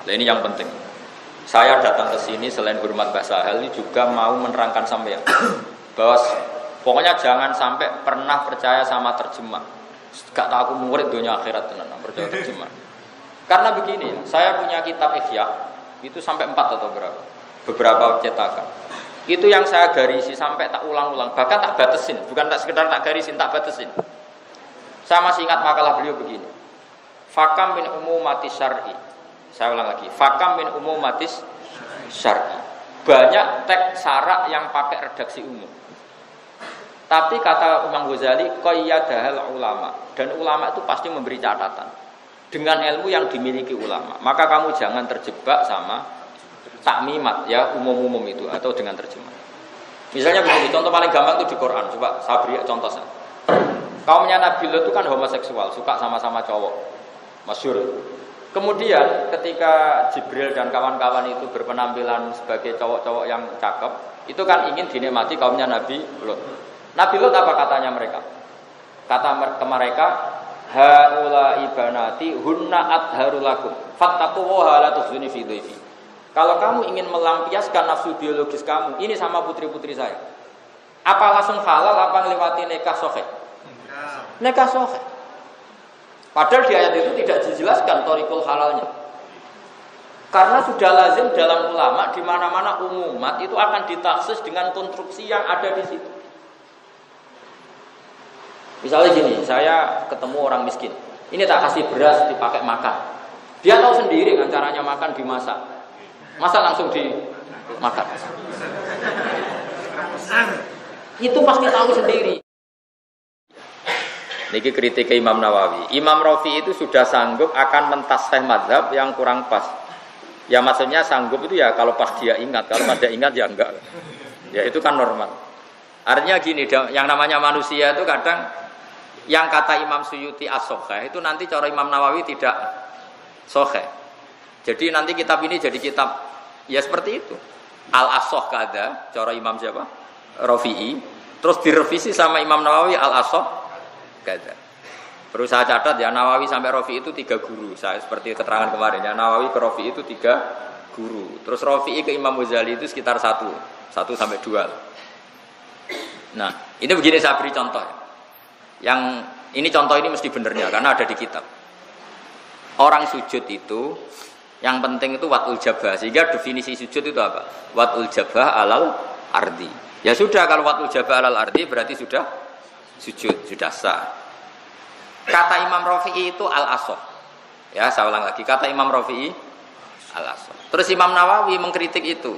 Nah, ini yang penting. Saya datang ke sini selain hormat Mbak Sahel ini juga mau menerangkan sampean bahwa pokoknya jangan sampai pernah percaya sama terjemah. Gak tahu aku murid dunia akhirat tenan percaya terjemah. Karena begini, saya punya kitab Ihya itu sampai 4 atau berapa? Beberapa cetakan. Itu yang saya garisi sampai tak ulang-ulang, bahkan tak batasin, bukan tak sekedar tak garisin, tak batasin. Saya masih ingat makalah beliau begini. Fakam min umumatis syar'i. Saya ulang lagi. Fakam min umumatis syar'i. Banyak teks syarak yang pakai redaksi umum. Tapi kata Imam Ghazali, qayyadahal ulama. Dan ulama itu pasti memberi catatan dengan ilmu yang dimiliki ulama. Maka kamu jangan terjebak sama takmimat ya, umum-umum itu atau dengan terjemah. Misalnya begini, contoh paling gampang itu di Quran. Coba Sabri contoh saja. Kaumnya Nabi Lut itu kan homoseksual, suka sama-sama cowok. Masyhur. Kemudian ketika Jibril dan kawan-kawan itu berpenampilan sebagai cowok-cowok yang cakep, itu kan ingin dinikmati kaumnya Nabi Lut. Nabi Lut apa katanya mereka? Kata ke mereka, haula ibanati hunna adharu lakum fattaqullaha la tukhzuni fi dhaifi. Kalau kamu ingin melampiaskan nafsu biologis kamu, ini sama putri-putri saya. Apa langsung halal apa ngelewati nikah sahih? Nikah sahih. Padahal di ayat itu tidak dijelaskan thariqul halalnya. Karena sudah lazim dalam ulama di mana-mana umumat itu akan ditaksis dengan konstruksi yang ada di situ. Misalnya gini, saya ketemu orang miskin. Ini tak kasih beras dipakai makan. Dia tahu sendiri kan caranya makan dimasak. Masa langsung dimakan. Itu pasti tahu sendiri. Niki kritik Imam Nawawi. Imam Rafi'i itu sudah sanggup akan mentasfih mazhab yang kurang pas. Ya maksudnya sanggup itu ya kalau pas dia ingat, kalau pada ingat ya enggak. Ya itu kan normal. Artinya gini, yang namanya manusia itu kadang yang kata Imam Suyuti as-sokheh itu nanti cara Imam Nawawi tidak sokheh. Jadi nanti kitab ini jadi kitab ya seperti itu. Al-As-Sokh kada, cara Imam siapa? Rafi'i. Terus direvisi sama Imam Nawawi Al-As-Sokh kada. Perlu saya catat ya, Nawawi sampai Rafi'i itu 3 guru. Saya seperti keterangan kemarin ya, Nawawi ke Rafi'i itu 3 guru. Terus Rafi'i ke Imam Ghazali itu sekitar 1 sampai 2. Nah, ini begini saya beri contoh ya. Yang ini contoh ini mesti benernya karena ada di kitab. Orang sujud itu yang penting itu watul jabah. Sehingga definisi sujud itu apa? Watul jabah alal ardi. Ya sudah, kalau watul jabah alal ardi berarti sudah sujud, sudah sah. Kata Imam Rafi'i itu al-asoh. Ya, saya ulang lagi. Kata Imam Rafi'i al-asoh. Terus Imam Nawawi mengkritik itu.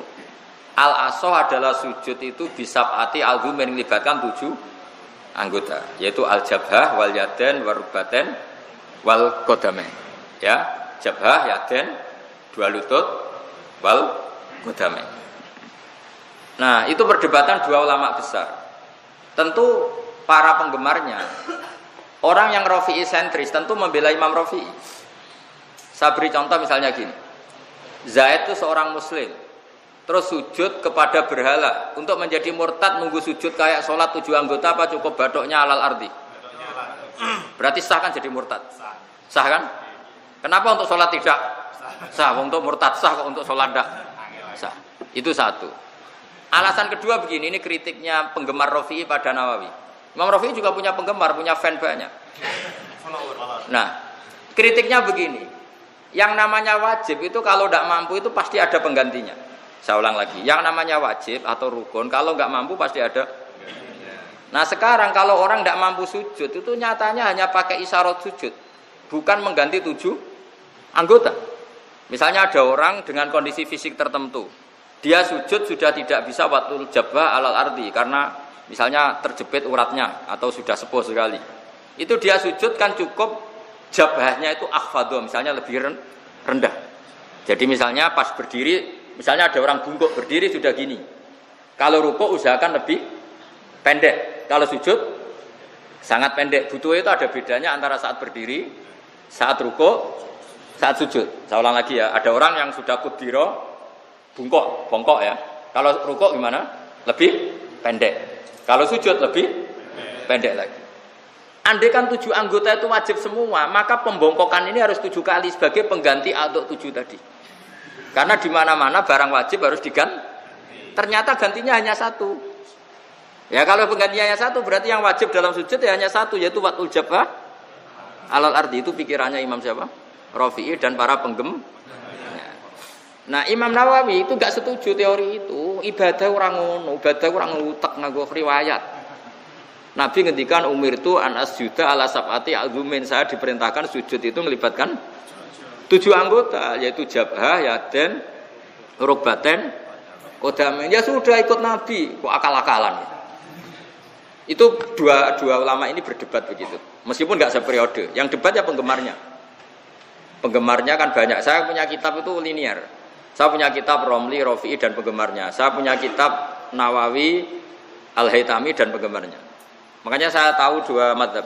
Al-asoh adalah sujud itu bisab'ati al-dhum yang melibatkan 7 anggota, yaitu al-jabhah, wal yaden, warubaten, wal kodame. Ya, jabhah, yaden, 2 lutut, wal kodame. Nah, itu perdebatan 2 ulama besar. Tentu para penggemarnya, orang yang Rafi'i sentris tentu membela Imam Rafi'i. Saya beri contoh misalnya gini. Zaid itu seorang muslim, terus sujud kepada berhala untuk menjadi murtad, nunggu sujud kayak sholat 7 anggota apa cukup badoknya alal ardi? Berarti sah kan jadi murtad? Sah kan? Kenapa untuk sholat tidak sah? Untuk murtad sah, kok untuk sholat tidak sah? Itu satu. Alasan kedua begini, ini kritiknya penggemar Rafi'i pada Nawawi. Imam Rafi'i juga punya penggemar, punya fan banyak. Nah, kritiknya begini, yang namanya wajib itu kalau tidak mampu itu pasti ada penggantinya. Saya ulang lagi, yang namanya wajib atau rukun kalau nggak mampu pasti ada. Nah sekarang kalau orang nggak mampu sujud itu nyatanya hanya pakai isyarat sujud, bukan mengganti 7 anggota. Misalnya ada orang dengan kondisi fisik tertentu, dia sujud sudah tidak bisa watul jabah alal ardi karena misalnya terjepit uratnya atau sudah sepuh sekali. Itu dia sujud kan cukup jabahnya itu akhfadhu, misalnya lebih rendah. Jadi misalnya pas berdiri, misalnya ada orang bungkuk berdiri sudah gini. Kalau rukuk usahakan lebih pendek. Kalau sujud sangat pendek. Butuh itu ada bedanya antara saat berdiri, saat rukuk, saat sujud. Saya ulang lagi ya. Ada orang yang sudah kudiro bongkok ya. Kalau rukuk gimana? Lebih pendek. Kalau sujud lebih pendek lagi. Andai kan 7 anggota itu wajib semua, maka pembongkokan ini harus 7 kali sebagai pengganti untuk 7 tadi. Karena di mana-mana barang wajib harus diganti. Ternyata gantinya hanya satu. Ya kalau penggantinya hanya satu berarti yang wajib dalam sujud ya hanya satu yaitu watul jabah alal ardi. Itu pikirannya Imam siapa? Rafi'i dan para penggem. Nah Imam Nawawi itu gak setuju teori itu. Ibadah orang ngono, ibadah orang ngutek nganggo riwayat. Nabi ngendikan umirtu an asjuda ala sab'ati azumin, saya diperintahkan sujud itu melibatkan 7 anggota yaitu jabhah, yaden, rukbaten, qadamin. Ya sudah ikut Nabi, kok akal-akalan. Itu dua ulama ini berdebat begitu. Meskipun enggak seperiode. Yang debat ya penggemarnya. Penggemarnya kan banyak. Saya punya kitab itu linear. Saya punya kitab Romli, Rafi'i dan penggemarnya. Saya punya kitab Nawawi, Al-Haytami dan penggemarnya. Makanya saya tahu 2 madzhab.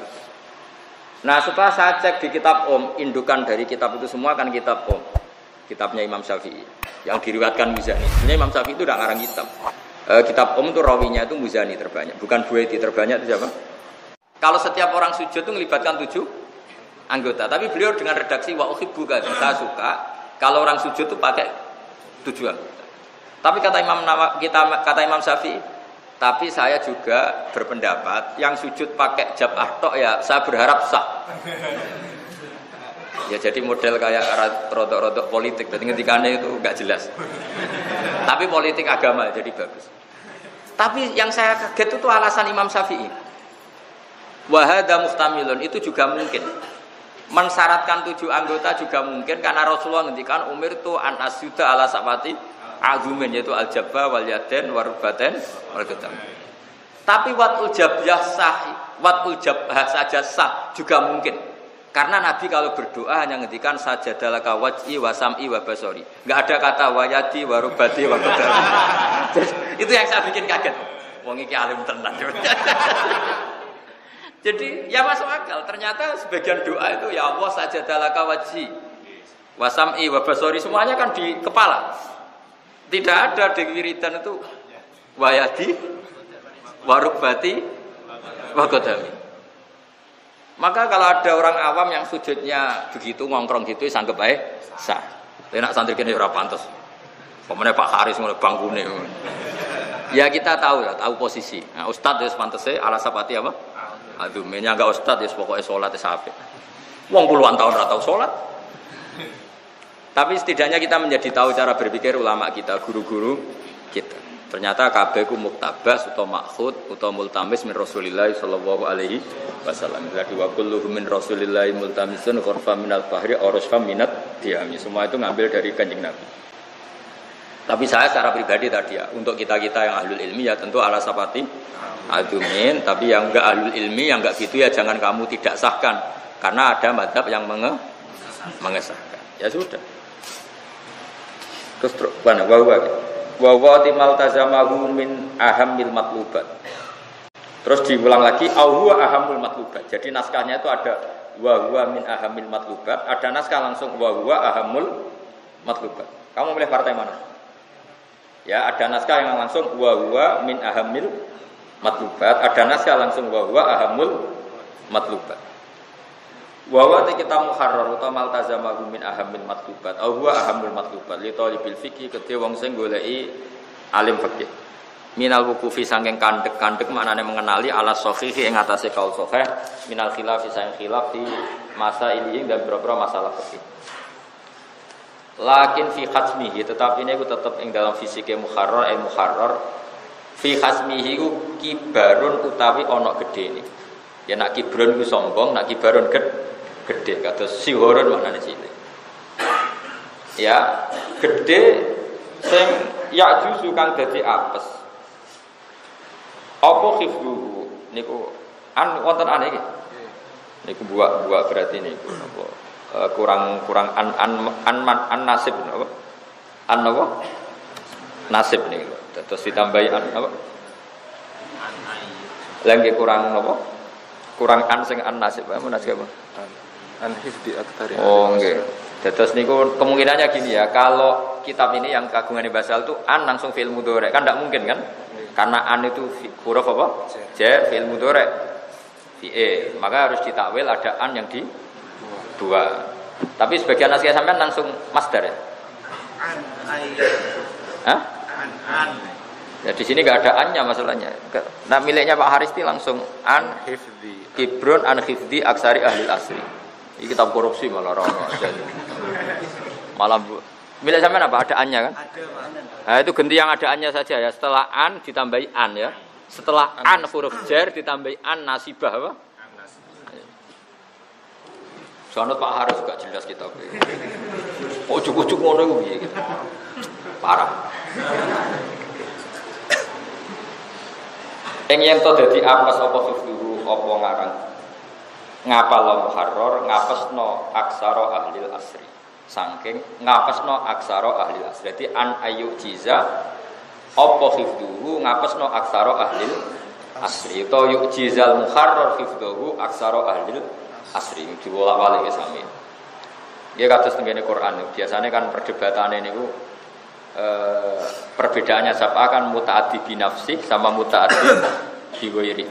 Nah setelah saya cek di kitab indukan dari kitab itu semua kan kitab kitabnya Imam Syafi'i yang diriwayatkan Muzani. Sebenarnya Imam Syafi'i itu tidak ngarang kitab. Kitab itu rawinya itu Muzani terbanyak, bukan Buaiti terbanyak itu siapa? Kalau setiap orang sujud itu melibatkan 7 anggota, tapi beliau dengan redaksi wa uhibbu kan, saya suka kalau orang sujud itu pakai 7 anggota. Tapi kata Imam Syafi'i, tapi saya juga berpendapat yang sujud pakai jab'ah tok ya saya berharap sah. Ya jadi model kayak rodok-rodok politik, jadi ngendikannya itu enggak jelas. Tapi politik agama jadi bagus. Tapi yang saya kaget itu alasan Imam Syafi'i. Wa hadza mustamilun, itu juga mungkin. Mensyaratkan 7 anggota juga mungkin karena Rasulullah ngendikan umirtu an asjuda ala sabati azumin, yaitu al-jabba wal yaden warubaten wal qadam. Tapi watul jabah sah, watul jabah saja sah juga mungkin. Karena Nabi kalau berdoa hanya ngendikan sajadalaka wajhi wa sam'i wa basori. Enggak ada kata wayadi wa rubati wa qadam. Itu yang saya bikin kaget. Wong iki alim tenan. Jadi ya masuk akal. Ternyata sebagian doa itu ya Allah sajadalaka wajhi wa sam'i wa basori, semuanya kan di kepala. Tidak ada di wiridan itu wayadi warubati wagodami. Maka kalau ada orang awam yang sujudnya begitu ngongkrong gitu sanggep baik sah. Enak santri kene ora pantes. Pemene Pak Haris ngono bangkune. Ya kita tahu ya, tahu posisi. Nah, ustaz wis pantese ala sapati apa? Aduh, menya enggak ustaz ya pokoke salat wis apik. Wong puluhan tahun ora tau salat. Tapi setidaknya kita menjadi tahu cara berpikir ulama kita, guru-guru kita. Ternyata kabeh ku muktabas utawa makhud utawa multamis min Rasulillah sallallahu alaihi wasallam. Jadi wa kulluhum min Rasulillah multamisun qurfa minal fahri aurasfa minat diami. Semua itu ngambil dari Kanjeng Nabi. Tapi saya secara pribadi tadi ya, untuk kita-kita yang ahlul ilmi ya tentu ala sapati adumin, tapi yang enggak ahlul ilmi yang enggak gitu ya jangan kamu tidak sahkan karena ada mazhab yang mengesahkan. Ya sudah. Terus mana wa timal tazamahu min ahammil matlubat. Terus diulang lagi huwa ahammul matlubat. Jadi naskahnya itu ada wa huwa min ahammil matlubat, ada naskah langsung wa huwa ahammul matlubat. Kamu milih partai mana? Ya, ada naskah yang langsung wa huwa min ahammil matlubat, ada naskah langsung wa huwa ahammul matlubat. Wa wa kita muharrar utawa maltazamahu min ahammil matlubat au huwa ahammul matlubat li talibil fiqh kedhe wong sing goleki alim fikih minal wuqufi saking kandhek-kandhek maknane mengenali ala sahih ing atase kaul sahih minal khilaf saking khilaf di masa ini dan beberapa masalah fikih. Lakin fi khasmihi tetapi ini ku tetep ing dalam fisike muharrar muharrar fi khasmihi ku kibarun utawi ana gedene. Ya nak kibrun ku sombong, nak kibarun gede kata sihoron maknane cilik. Ya, gede sing ya juzu kang dadi apes. Apa khifduhu niku wonten ane iki. Niku buak berarti niku apa kurang an nasib apa? An apa? Nasib niku. Terus ditambahi an apa? Lagi kurang apa? Kurang an sing an nasib. Apa nasib apa? An-hifdi aktsari. Oh nggih. Terus niku kemungkinannya gini ya, kalau kitab ini yang kagungan basal itu an langsung fi'il mudhari kan tidak mungkin kan? Karena an itu huruf apa? Ja fi'il mudhari. Fi'il. Maka harus ditakwil ada an yang di dua. Tapi sebagian naskah sampean langsung masdar ya. Hah? Ya di sini nggak ada annya masalahnya. Nah miliknya Pak Haristi langsung an hifdi Ibrun an hifdi aksari ahli asri. Ini kitab korupsi malah rono aja. Malah milik sampean apa? Ada annya kan? Ada. Nah itu ganti yang ada annya saja ya. Setelah an ditambahi an ya. Setelah an huruf jar ditambahi an nasibah apa? Soalnya Pak Haris juga jelas kitab. Ujuk-ujuk ngono iku piye gitu. Parah. Ing yen to dadi apes apa hifdhu apa ngarang ngapal muharrar ngapesno aksara ahli asri saking ngapesno aksara ahli asri dadi an ayu jiza apa hifdhu ngapesno aksara ahli asri to yu jizal muharrar hifdhu aksara ahli asri diwolak-walik sami ya kados tengene Quran biasanya kan perdebatane niku perbedaannya siapa kan mutaaddi bi nafsi sama mutaaddi bi ghairi.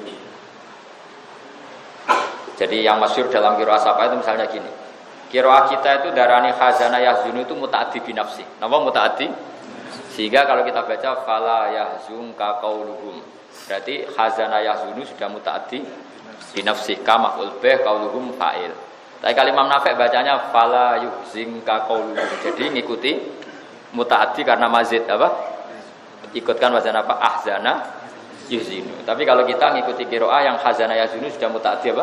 Jadi yang masyhur dalam qiraah siapa itu misalnya gini. Qiraah kita itu darani khazana yahzunu itu mutaaddi bi nafsi. Napa mutaaddi? Sehingga kalau kita baca fala yahzunka qauluhum. Berarti khazana yahzunu sudah mutaaddi bi nafsi kama maf'ul bih qauluhum fa'il. Tapi kalau Imam Nafi' bacanya fala yuhzinka qauluhum. Jadi ngikuti mutaaddi karena mazid apa? Ikutkan wazan apa? Ahzana yuhzinu. Tapi kalau kita ngikuti qiraah yang khazana yahzinu sudah mutaaddi apa?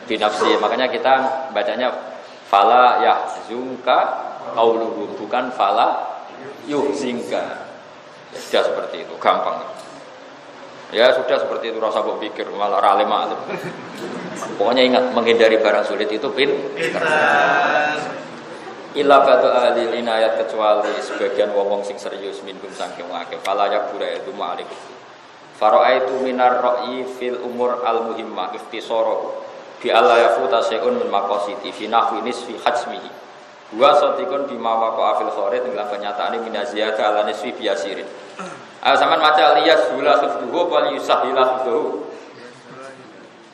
Binafsi. Makanya kita bacanya fala yahzunka qauluhum bukan fala yuhzinka. Ya, sudah seperti itu, gampang. Ya sudah seperti itu rasa berpikir malah alim alim. Pokoknya ingat menghindari barang sulit itu pintar. Illa batu ahli inayat kecuali sebagian wong-wong sing serius minkum saking akeh fala yakura itu ma'alik fara'aitu minar ra'yi fil umur al muhimmah iftisara bi alla yafuta syai'un min maqasidi fi nahwi nisfi hajmihi wa satikun bima waqa fil kharid ing kenyataane minaziyata ala nisfi biasirin sampean maca liyas hula khufduhu wal yusahila khufduhu.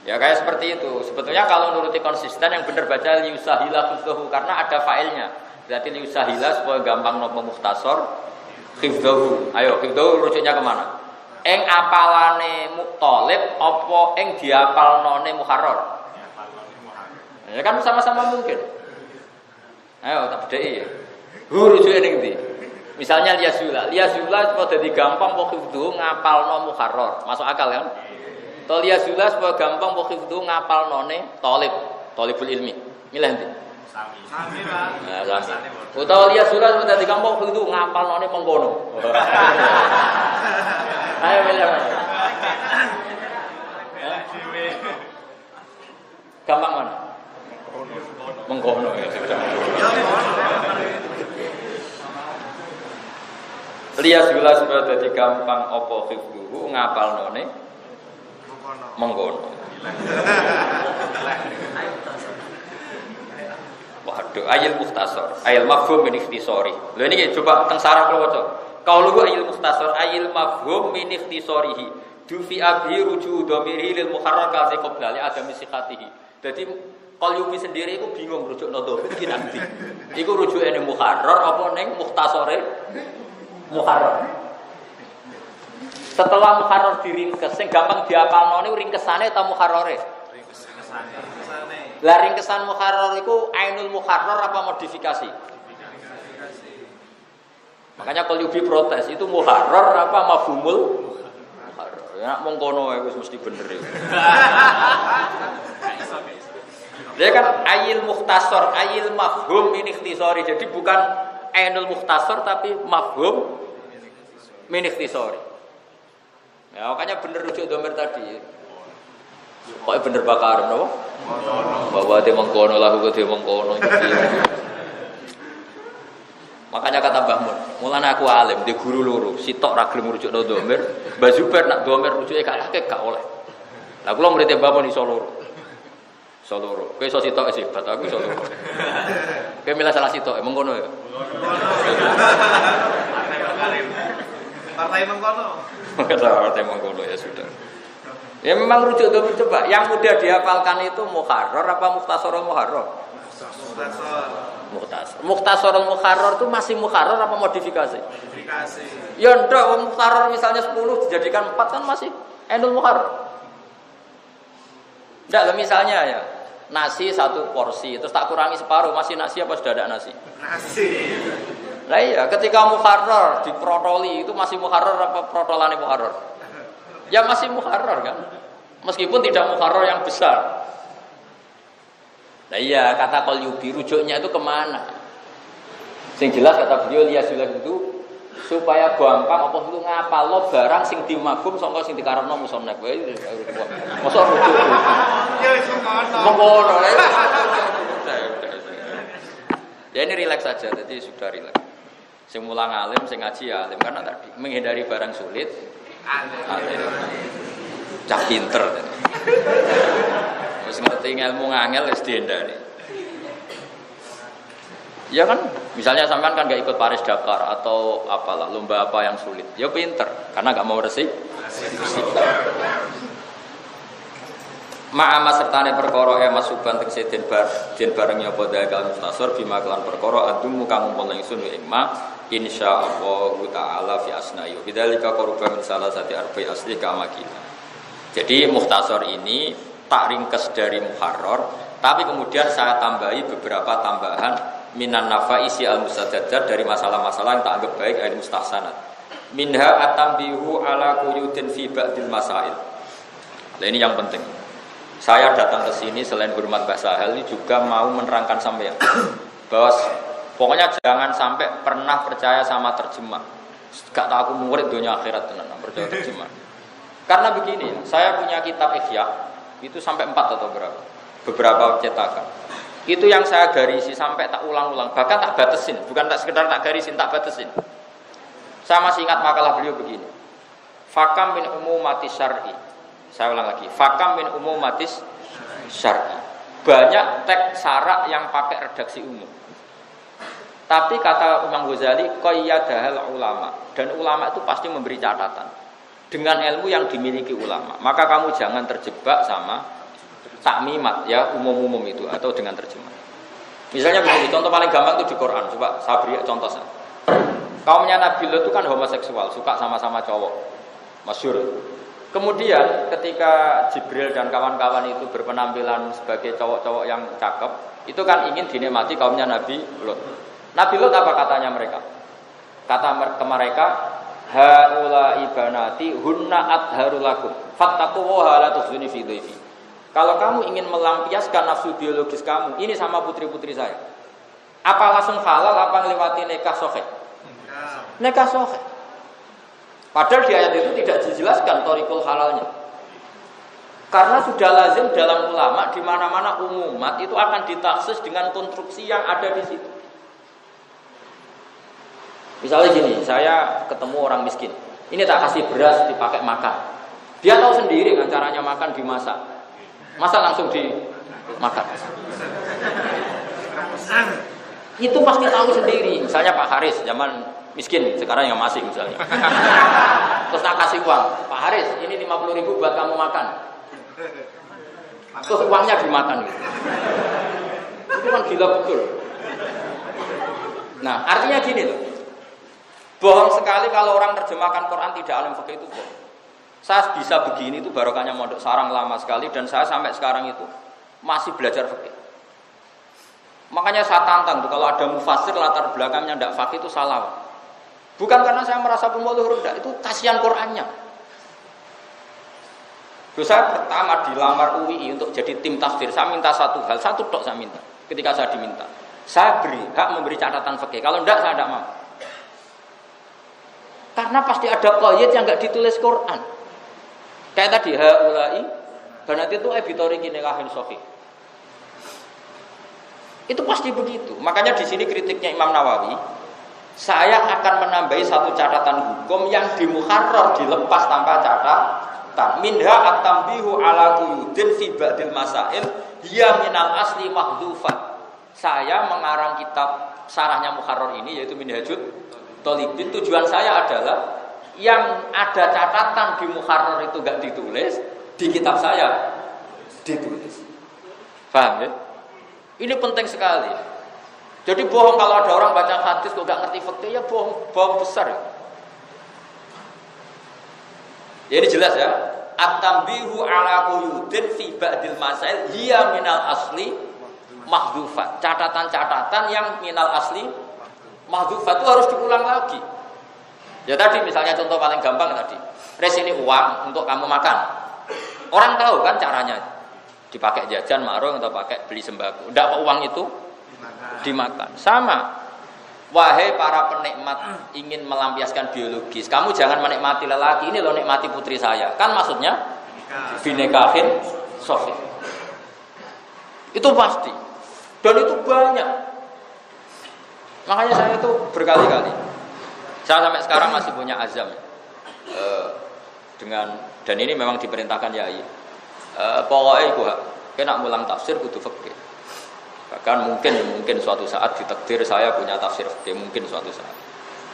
Ya kayak seperti itu. Sebetulnya kalau nuruti konsisten yang benar baca liusahila khifdahu karena ada failnya. Berarti liusahila supaya gampang nopo mukhtasar khifdahu. Ayo khifdahu rujuknya kemana? Eng apalane mutolib apa eng diapalnone muharrar? Ya kan sama-sama mungkin. Ayo tak bedheki ya. Rujuke ning ndi? Misalnya liasula supaya dadi gampang apa khifdahu ngapalno muharrar. Masuk akal kan? Tolia sulas bahwa gampang pokok itu ngapal none tolibul ilmi. Milih nanti. Sami Pak. Nah, sami. Utawa liya sulas sudah di gampang pokok itu ngapal none mengkono. Ayo milih. Gampang mana? Mengkono ya sudah. Liya sulas sudah di gampang opo hifdhu ngapal none mengkono. Waduh, ayil mukhtasar, ayil mafhum min ikhtisari. Lha niki coba teng sarah kula waca. Qauluhu ayil mukhtasar, ayil mafhum min ikhtisarihi. Dufi abi ruju dhamiri lil muharrar ka qabla li adam siqatihi. Dadi Qalyubi sendiri iku bingung rujuk napa iki nanti. Iku rujuke ning muharrar apa ning mukhtasare muharrar. Setelah muharrar diringkes, sing gampang diapalno niku ringkesane ta muharrare? Ringkesane. Lah ringkesan muharrar iku ainul muharrar apa modifikasi? Makanya Qalyubi protes, itu muharrar apa mafhumul muharrar. Ya mong kono wis mesti bener iku. Dia kan ayil mukhtasar, ayil mafhum min ikhtisari. Jadi bukan ainul mukhtasar tapi mafhum min ikhtisari. Ya, makanya bener rujuk domir tadi. Kok bener bakar no? Bahwa dia mengkono lahu dia mengkono. Makanya kata Mbah Mun, mulane aku alim, dia guru loro, sitok ra gelem rujuk domir, Mbah Zubair nak domir rujuke gak oleh. Lah kula murid Mbah Mun iso loro. Iso loro. Kowe iso sitok sih, bat aku iso loro. Kowe milih salah sitok mengkono ya. Partai mengkono. Partai mengkono ya sudah. Ya memang rujuk domir coba. Yang mudah dihafalkan itu muharrar apa mukhtasar muharrar? Mukhtasar. Mukhtasar. Mukhtasarul Mukharrar itu masih mukharrar apa modifikasi? Modifikasi. Ya ndak, mukharrar misalnya 10 dijadikan 4 kan masih ainul mukharrar. Ndak, misalnya ya, nasi 1 porsi, terus tak kurangi separuh, masih nasi apa sudah ada nasi? Nasi. Nah iya, ketika mukharrar diprotoli itu masih mukharrar apa protolane mukharrar? Ya masih mukharrar kan? Meskipun tidak mukharrar yang besar. Nah iya, kata qol yubi rujuknya itu kemana? Sing jelas kata beliau liyasullah itu supaya gampang apa itu ngapal lo barang sing dimagum sangka sing dikarepno musonef wae. Mosok rujuk. Ya semono. Monggo. Ya ini rileks saja, jadi sudah rileks. Sing mulang alim, sing ngaji ya alim karena tadi menghindari barang sulit. Alim. Cak pinter. Wis ngerti ilmu ngangel wis dihindari. Ya kan, misalnya sampean kan gak ikut Paris Dakar atau apalah lomba apa yang sulit. Ya pinter karena gak mau resik. Ma'ama sertane perkara masuban tekse den bareng ya padha kal mustasor bima kelan perkara adum kang umpul ingsun ing ma insyaallah taala fi asna'i bidzalika qurba min salasati arba'i asli kama kita. Jadi mukhtasar ini tak ringkes dari muharrar, tapi kemudian saya tambahi beberapa tambahan minan nafaisi al-mustaddadat dari masalah-masalah yang tak anggap baik al mustahsanat. Minha atambihu ala quyudin fi ba'dil masail. Nah ini yang penting. Saya datang ke sini selain hormat Mbah Sahal ini juga mau menerangkan sampean bahwa pokoknya jangan sampai pernah percaya sama terjemah. Gak tahu aku murid dunia akhirat tenan percaya terjemah. Karena begini, saya punya kitab Ihya itu sampai 4 atau berapa? Beberapa cetakan. Itu yang saya garisi sampai tak ulang-ulang, bahkan tak batasin, bukan tak sekedar tak garisin, tak batasin. Saya masih ingat makalah beliau begini. Fakam min umumatis syar'i. Saya ulang lagi. Fakam min umumatis syar'i. Banyak teks syarak yang pakai redaksi umum. Tapi kata Imam Ghazali, qayyadahal ulama, dan ulama itu pasti memberi catatan dengan ilmu yang dimiliki ulama. Maka kamu jangan terjebak sama takmimat ya umum-umum itu atau dengan terjemah. Misalnya begini, contoh paling gampang itu di Quran. Coba saya beri contoh saja. Kaumnya Nabi Lot itu kan homoseksual, suka sama-sama cowok. Masyhur. Kemudian ketika Jibril dan kawan-kawan itu berpenampilan sebagai cowok-cowok yang cakep, itu kan ingin dinikmati kaumnya Nabi Lot. Nabi Lot apa katanya mereka? Kata ke mereka, haula ibanati hunna adharu lakum fattaqullaha la tukhzuni fi dhaifi. Kalau kamu ingin melampiaskan nafsu biologis kamu, ini sama putri-putri saya. Apa langsung halal apa ngelewati nikah sahih? Nikah sahih. Padahal di ayat itu tidak dijelaskan thariqul halalnya. Karena sudah lazim dalam ulama di mana-mana umumat itu akan ditaksis dengan konstruksi yang ada di situ. Misalnya gini, saya ketemu orang miskin. Ini tak kasih beras dipakai makan. Dia tahu sendiri kan caranya makan dimasak. Masa langsung dimakan. Itu pasti tahu sendiri. Misalnya Pak Haris zaman miskin, sekarang yang masih misalnya. Terus tak kasih uang, Pak Haris, ini 50.000 buat kamu makan. Terus uangnya dimakan gitu. Itu kan gila betul. Nah, artinya gini loh. Bohong sekali kalau orang terjemahkan Quran tidak alim fikih itu bohong. Saya bisa begini itu barokahnya mondok sarang lama sekali dan saya sampai sekarang itu masih belajar fikih. Makanya saya tantang tuh kalau ada mufassir latar belakangnya tidak fikih itu salah. Bukan karena saya merasa pemuluh rendah, itu kasihan Qurannya. Terus saya pertama dilamar UI untuk jadi tim tafsir, saya minta satu hal, satu tok saya minta. Ketika saya diminta, saya beri hak memberi catatan fikih. Kalau tidak saya tidak mau. Karena pasti ada qaid yang enggak ditulis Quran. Kayak tadi haulai banat itu ebitori nikahin sahih. Itu pasti begitu. Makanya di sini kritiknya Imam Nawawi, saya akan menambahi satu catatan hukum yang dimuharrar dilepas tanpa catatan. Minha at-tambihu ala quyudin fi ba'dil masail hiya minal asli mahdhufat. Saya mengarang kitab sarahnya muharrar ini yaitu Minhajut Thalibin. Tujuan saya adalah yang ada catatan di muharrar itu enggak ditulis, di kitab saya ditulis. Paham ya? Ini penting sekali. Jadi bohong kalau ada orang baca hadis kok nggak ngerti fikih ya bohong besar. Ya ini jelas ya. At-tambihu ala quyudin fi ba'dil masail hiya minal asli mahdhufat. Catatan-catatan yang minal asli mahdhufat itu harus diulang lagi. Ya tadi misalnya contoh paling gampang tadi. Res ini uang untuk kamu makan. Orang tahu kan caranya. Dipakai jajan marung atau pakai beli sembako. Enggak uang itu dimakan. Sama. Wahai para penikmat ingin melampiaskan biologis, kamu jangan menikmati lelaki, ini loh nikmati putri saya. Kan maksudnya binekahin sofi. Itu pasti. Dan itu banyak. Makanya saya itu berkali-kali. Saya sampai sekarang masih punya azam. Dan ini memang diperintahkan yai. Pokoknya iku kena mulang tafsir kudu fikih. Bahkan mungkin suatu saat ditakdir saya punya tafsir fikih, mungkin suatu saat.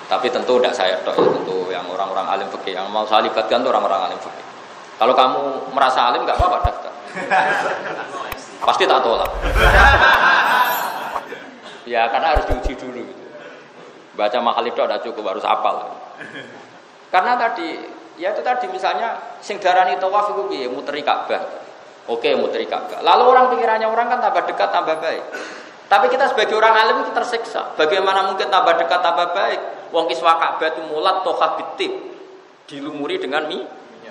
Tapi tentu tidak saya tok, tentu yang orang-orang alim fikih yang mau saya libatkan itu orang-orang alim fikih. Kalau kamu merasa alim nggak apa-apa daftar. Pasti tak tolak. Ya karena harus diuji dulu. Baca makhlid itu ada cukup harus hafal. Karena tadi ya itu tadi misalnya sing darani tawaf iku piye muteri Ka'bah. Oke, muteri Ka'bah. Lalu orang pikirannya orang kan tambah dekat tambah baik. Tapi kita sebagai orang alim itu tersiksa. Bagaimana mungkin tambah dekat tambah baik? Wong kiswa Ka'bah itu mulat toha bitib, dilumuri dengan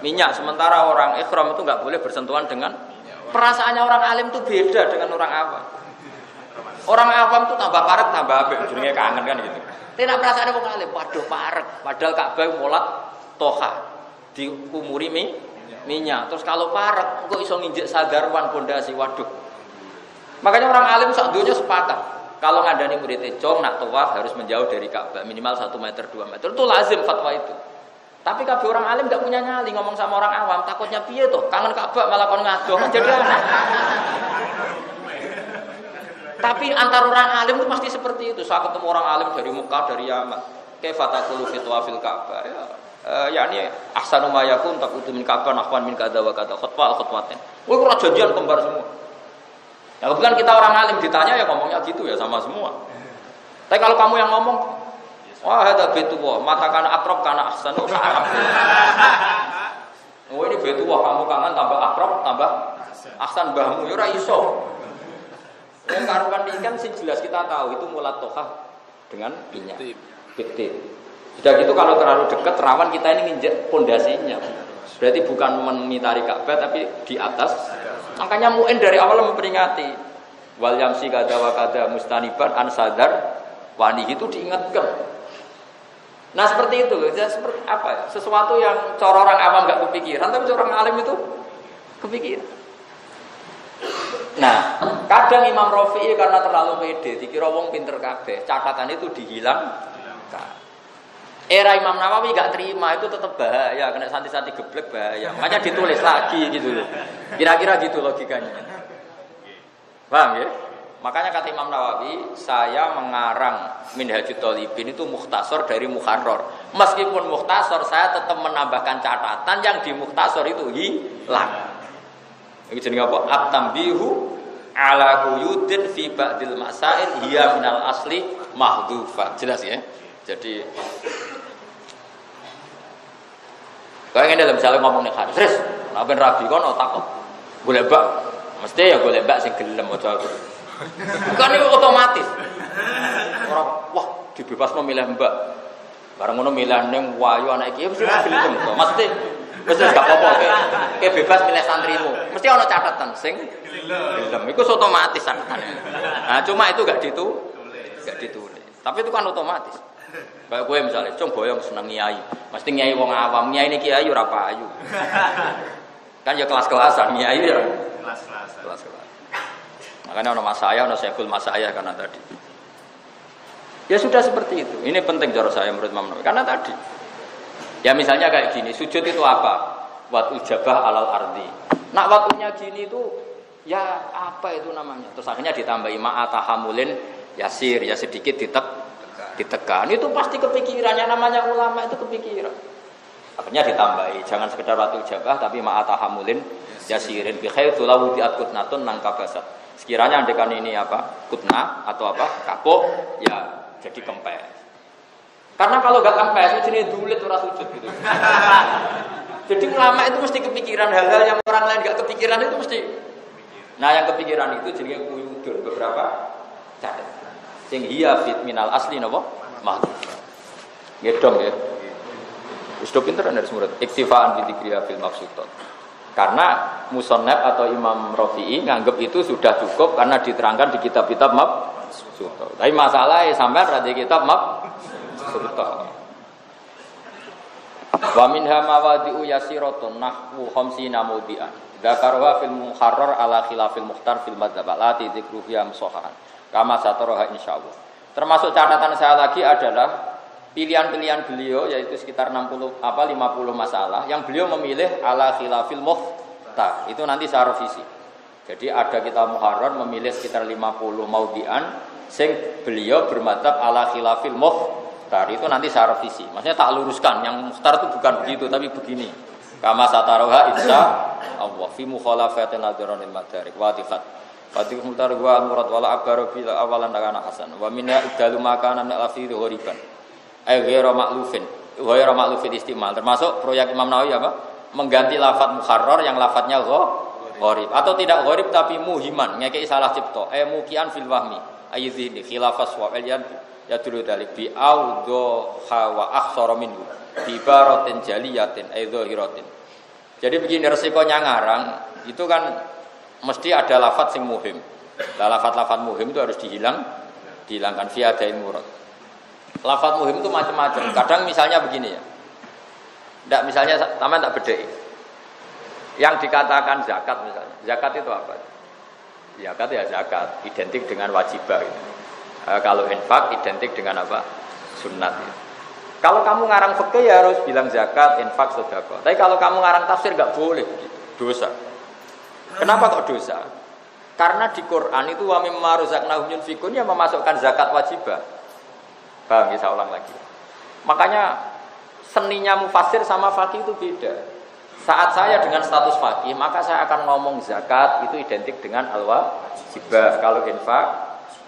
minyak. Sementara orang ikhram itu nggak boleh bersentuhan dengan perasaannya orang alim itu beda dengan orang awam. Orang awam itu tambah parek tambah apik, jenenge kangen kan gitu. Tidak perasaannya orang alim, waduh parek. Padahal Ka'bah mulat toha, diumuri minyak. Terus kalau parek kok iso nginjek sadarwan pondasi, waduh. Makanya orang alim sak dunya sepakat kalau ngandani murid cong nak tawaf harus menjauh dari Ka'bah minimal 1 meter 2 meter. Itu lazim fatwa itu. Tapi kabeh orang alim enggak punya nyali ngomong sama orang awam, takutnya piye toh? Kangen Ka'bah malah kon ngadoh kan jadi aneh. Tapi antar orang alim itu pasti seperti itu. Saya ketemu orang alim dari Mekah, dari Yaman. Kaifa taqulu fi tawafil Ka'bah? Yani ahsanu ma yakun taqutu min Ka'bah nahwan min kadza wa kadza khutwatin. Woi ora janjian kembar semua. Ya kebetulan kita orang alim ditanya ya ngomongnya gitu ya sama semua. Tapi kalau kamu yang ngomong, wah hadza baitullah, matakan akrab kana ahsanu arab. Oh ini baitullah kamu kangen tambah akrab tambah ahsan mbahmu ya ora iso. Yang karuan ini kan sih jelas kita tahu itu mulat toha dengan minyak. Bitib. Sudah gitu kalau terlalu dekat rawan kita ini nginjek pondasinya. Berarti bukan mengitari Ka'bah tapi di atas. Makanya mu'in dari awal memperingati wal yamsi kada wa kada mustaniban an sadar wani itu diingatkan. Nah seperti itu, ya, seperti apa ya? Sesuatu yang cara orang awam enggak kepikiran tapi cara orang alim itu kepikiran. Nah, kadang Imam Rafi'i karena terlalu pede dikira wong pinter kabeh, catatan itu dihilangkan. Era Imam Nawawi gak terima itu tetap bahaya, kena santi-santi geblek bahaya. Makanya ditulis lagi gitu loh. Kira-kira gitu logikanya. Paham ya? Makanya kata Imam Nawawi, saya mengarang Minhajut Thalibin itu mukhtasar dari Muharrar. Meskipun mukhtasar, saya tetap menambahkan catatan yang di mukhtasar itu hilang. Ini jenenge apa? At-tambihu ala quyudin fi ba'dil masail hiya minal asli mahdhufat. Jelas ya? Jadi kalau ini dalam misalnya ngomong nih hadis, naben rabi kon otak kok, boleh bak, mesti ya boleh bak sing gelem aja aku. Bukan itu otomatis. Orang wah dibebas memilih mbak, barang ngono milih neng wayu anak iki mesti gelem kok, mesti gak apa-apa kayak bebas milih santrimu, mesti ono catatan sing gelem, itu otomatis catatannya. Nah cuma itu gak ditulis, tapi itu kan otomatis. Kayak gue misalnya, cung boyong seneng nyai, mesti nyai wong awam, nyai ini kiai ora payu. Kan ya kelas-kelasan nyai ya. Kelas-kelasan. Makanya ono mas saya, ono Syekhul mas saya karena tadi. Ya sudah seperti itu. Ini penting cara saya menurut Imam Nawawi. Karena tadi, ya misalnya kayak gini, sujud itu apa? Watul jabah alal ardi. Nak waktunya gini itu, ya apa itu namanya? Terus akhirnya ditambahi ma'atahamulin yasir, ya sedikit ditekan, itu pasti kepikirannya, namanya ulama itu kepikiran. Akhirnya ditambahi, jangan sekedar waktu jabah tapi ma'atahamulin yasirin bi khaitu lawu diat kutnatun nang kabasat. Sekiranya andekan ini apa? Kutna atau apa? Kapuk ya jadi kempes. Karena kalau enggak kempes jenis dulit ora sujud gitu. Jadi ulama itu mesti kepikiran hal-hal yang orang lain enggak kepikiran itu mesti. Nah, yang kepikiran itu jenenge kuyudur beberapa catat. Sing hiya fit minal asli napa? Mahdhuf. Ngedong ya. Wis do pinter dari murid. Iktifaan bi dzikriya fil maqsudat. Karena musannaf atau Imam Rafi'i nganggep itu sudah cukup karena diterangkan di kitab-kitab maqsudat. Tapi masalahnya sampean ra di kitab maqsudat. Wa minha mawadi'u yasiratun nahwu khamsina mawdi'an. Dzakaruha fil muharrar ala khilafil mukhtar fil madzhab lati dzikru fiha musahahan. Kama sataraha insyaallah. Termasuk catatan saya lagi adalah pilihan-pilihan beliau yaitu sekitar 50 masalah yang beliau memilih ala khilafil mukhtar. Itu nanti saya revisi. Jadi ada kitab muharrar memilih sekitar 50 mawdi'an sing beliau bermadzhab ala khilafil mukhtar. Itu nanti saya revisi. Maksudnya tak luruskan. Yang mukhtar itu bukan begitu tapi begini. Kama sataraha insyaallah fi mukhalafatin nadharanil madarik wa tifat. Fatih mutar wa murad wala akbar bil awalan kana hasan. Wa minna idalu makanan lafi ghoriban. Ghairu ma'lufin istimal. Termasuk proyek Imam Nawawi apa? Mengganti lafaz mukharrar yang lafadznya gharib atau tidak gharib tapi muhiman, ngekeki salah cipta. Mukian fil wahmi. Ayidhi khilafas wa aliyan yadulu dalik bi audha wa akhsara minhu. Bi baratin jaliyatin aidhahiratin. Jadi begini resikonya ngarang itu kan mesti ada lafaz sing muhim. Lah lafaz-lafaz muhim itu harus dihilangkan via dain murad. Lafaz muhim itu macam-macam. Kadang misalnya begini ya. Enggak misalnya taman tak bedheki. Yang dikatakan zakat misalnya. Zakat itu apa? Zakat ya zakat, identik dengan wajibah gitu. Kalau infak identik dengan apa? Sunnat gitu. Kalau kamu ngarang fikih ya harus bilang zakat, infak, sedekah. Tapi kalau kamu ngarang tafsir enggak boleh gitu. Dosa. Kenapa kok dosa? Karena di Quran itu wa mimma razaqnahum yunfikun yang memasukkan zakat wajibah. Paham ya, saya ulang lagi. Makanya seninya mufassir sama faqih itu beda. Saat saya dengan status faqih, maka saya akan ngomong zakat itu identik dengan al-wajibah. Kalau infak,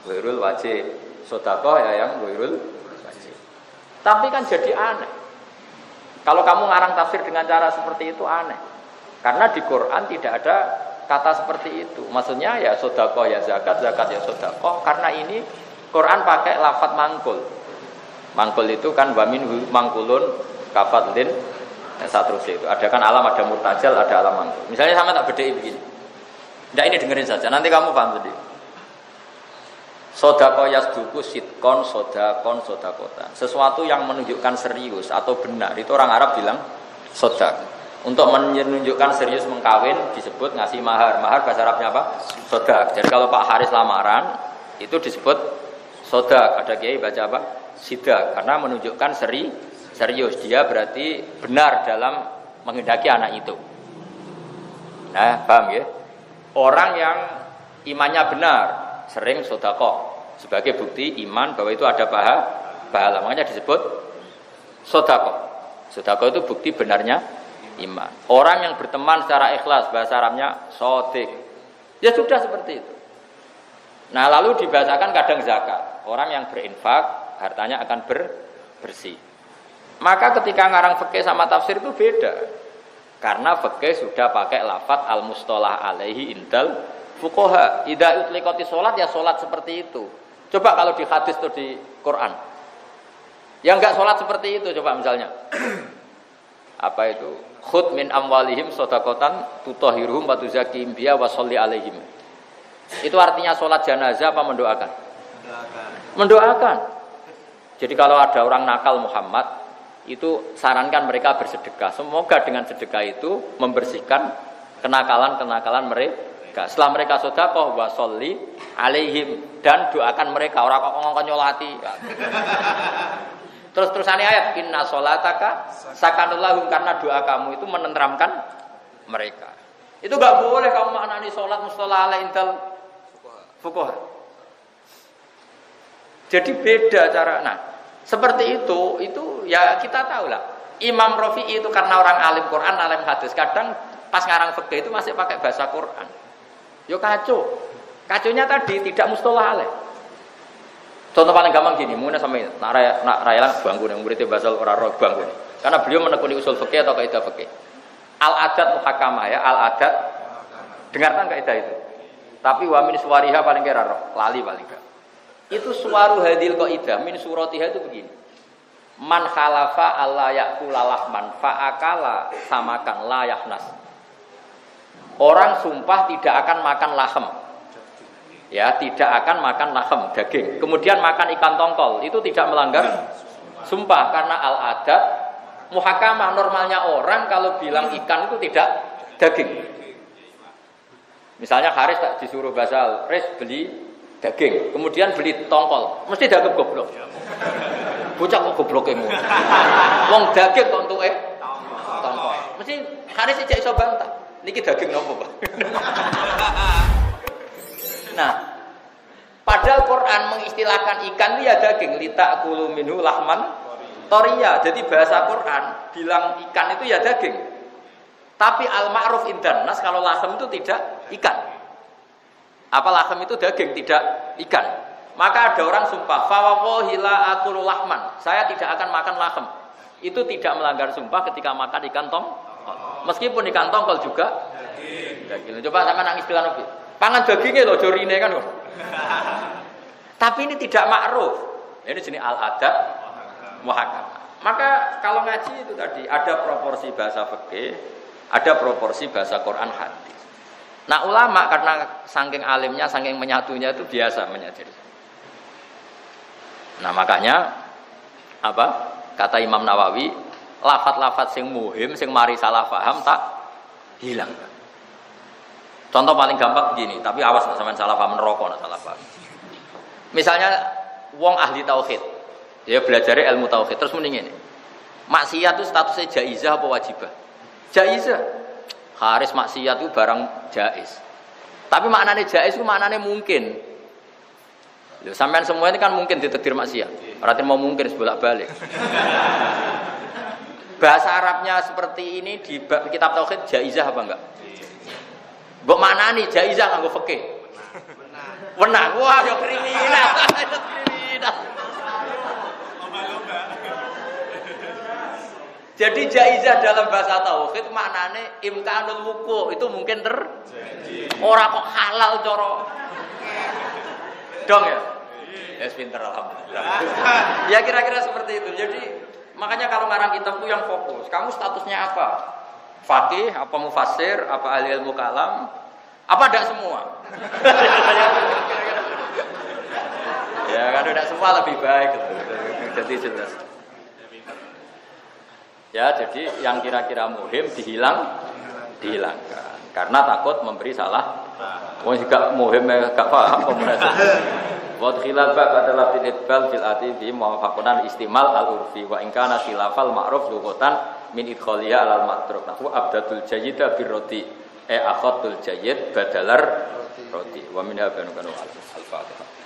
ghairul wajib. Sedekah ya yang ghairul wajib. Tapi kan jadi aneh. Kalau kamu ngarang tafsir dengan cara seperti itu aneh. Karena di Quran tidak ada kata seperti itu. Maksudnya ya sedekah ya zakat, zakat ya sedekah. Karena ini Quran pakai lafaz mangkul. Mangkul itu kan wamin mangkulun kafatlin seterusnya itu. Ada kan alam, ada murtajal, ada alam mangkul. Misalnya sama tak bedai begini. Nah ini dengerin saja. Nanti kamu paham sendiri. Sodako yasduku sitkon sodakota. Sesuatu yang menunjukkan serius atau benar. Itu orang Arab bilang sodak. Untuk menunjukkan serius mengkawin disebut ngasih mahar. Mahar bahasa Arabnya apa? Sodak. Jadi kalau Pak Haris lamaran itu disebut sodak. Ada kiai baca apa? Sidak. Karena menunjukkan serius. Dia berarti benar dalam menghendaki anak itu. Nah, paham ya? Orang yang imannya benar sering sodakoh sebagai bukti iman bahwa itu ada pahala. Makanya disebut sodakoh. Sodakoh itu bukti benarnya iman. Orang yang berteman secara ikhlas bahasa Arabnya sodik. Ya sudah seperti itu. Nah lalu dibahasakan kadang zakat. Orang yang berinfak hartanya akan bersih. Maka ketika ngarang fikih sama tafsir itu beda. Karena fikih sudah pakai lafaz al-mustalah alaihi indal fuqaha. Idza utliqati salat ya salat seperti itu. Coba kalau di hadis atau di Quran. Yang enggak salat seperti itu coba misalnya. Apa itu? Khud min amwalihim shadaqatan tutahhiruhum wa tuzakkihim biha wa sholli alaihim. Itu artinya salat jenazah apa mendoakan? Mendoakan. Jadi kalau ada orang nakal Muhammad, itu sarankan mereka bersedekah. Semoga dengan sedekah itu membersihkan kenakalan-kenakalan mereka. Setelah mereka sedekah wa sholli alaihim dan doakan mereka. Orang kok ngomong nyolati. Terus-terusannya ayat inna sholataka sakanul lahum karena doa kamu itu menenteramkan mereka. Itu enggak boleh kamu maknani sholat mustalah ala intal fuqaha. Jadi beda cara. Nah, seperti itu ya kita tahu lah. Imam Rafi'i itu karena orang alim Quran, alim hadis, kadang pas ngarang fikih itu masih pakai bahasa Quran. Yo kacau. Kacunya tadi tidak mustalah alaih. Contoh paling gampang gini, mungkin sampai nak rayalan bangku nih, muridnya bahasa orang bangku nih. Karena beliau menekuni usul fikih atau kaidah fikih. Al-adat muhakamah ya, al-adat. Dengarkan kaidah itu. Tapi wa min suwariha paling kira lali paling gak. Itu suwaru hadil kaidah min suratiha itu begini. Man khalafa alla yakula lahman fa'akala samakan la yahnas. Orang sumpah tidak akan makan lahem. Ya, tidak akan makan lahem daging. Kemudian makan ikan tongkol, itu tidak melanggar sumpah karena al-adat muhakamah. Normalnya orang kalau bilang ikan itu tidak daging. Misalnya Haris tak disuruh basal, Haris beli daging, kemudian beli tongkol, mesti daging goblok. Bocah kok goblok emu. Wong daging kok entuke tongkol. Mesti Haris iki iso bantah. Niki daging nopo, Pak? Nah, padahal Quran mengistilahkan ikan itu ya daging, litakulu minhu lahman thoriya. Jadi bahasa Quran bilang ikan itu ya daging. Tapi al-ma'ruf indan nas kalau lahem itu tidak ikan. Apa lahem itu daging, tidak ikan. Maka ada orang sumpah, fa wallahi la akulu lahman. Saya tidak akan makan lahem. Itu tidak melanggar sumpah ketika makan ikan tongkol. Meskipun ikan tongkol juga daging. Coba sama nang istilah nabi. Pangan dagingnya loh, jorine kan. Tapi ini tidak ma'ruf. Ini jenis al-adab muhakamah. Maka kalau ngaji itu tadi ada proporsi bahasa fikih, ada proporsi bahasa Quran hadis. Nah ulama karena saking alimnya, saking menyatunya itu biasa menyadari. Nah makanya apa? Kata Imam Nawawi, lafat-lafat sing muhim, sing mari salah paham tak hilang. Contoh paling gampang begini, tapi awas nak sampean salah paham neraka nak salah paham. Misalnya wong ahli tauhid, dia belajar ilmu tauhid terus mending ini. Maksiat itu statusnya jaizah apa wajibah? Jaizah. Haris maksiat itu barang jaiz. Tapi maknanya jaiz itu maknanya mungkin. Loh, sampean semua ini kan mungkin ditakdir maksiat. Berarti mau mungkin sebolak-balik. Bahasa Arabnya seperti ini di kitab tauhid jaizah apa enggak? Mbok maknani jaizah nganggo fikih. Wenang. Wah, ya kriminal. Kriminal. Jadi jaizah dalam bahasa tauhid maknane imkanul wuku, itu mungkin terjadi. Ora kok halal coro. Dong ya? Ya pinter alhamdulillah. Ya kira-kira seperti itu. Jadi makanya kalau ngarang kitab itu yang fokus. Kamu statusnya apa? Faqih, apa mufassir, apa ahli ilmu kalam? Apa enggak semua? Ya kan enggak semua lebih baik. Jadi jelas. Ya, jadi yang kira-kira muhim dihilangkan. Karena takut memberi salah. Wong juga muhim gak paham komunikasi. Wa khilaf adalah tilbal fil ati bi muwafaqan istimal al-urfi wa in kana khilafal ma'ruf lughatan min idkhaliha alal matruk. Nahu abdatul jayyida birroti akhatul jayyid badalar roti. Wa min habanu al-Fatihah.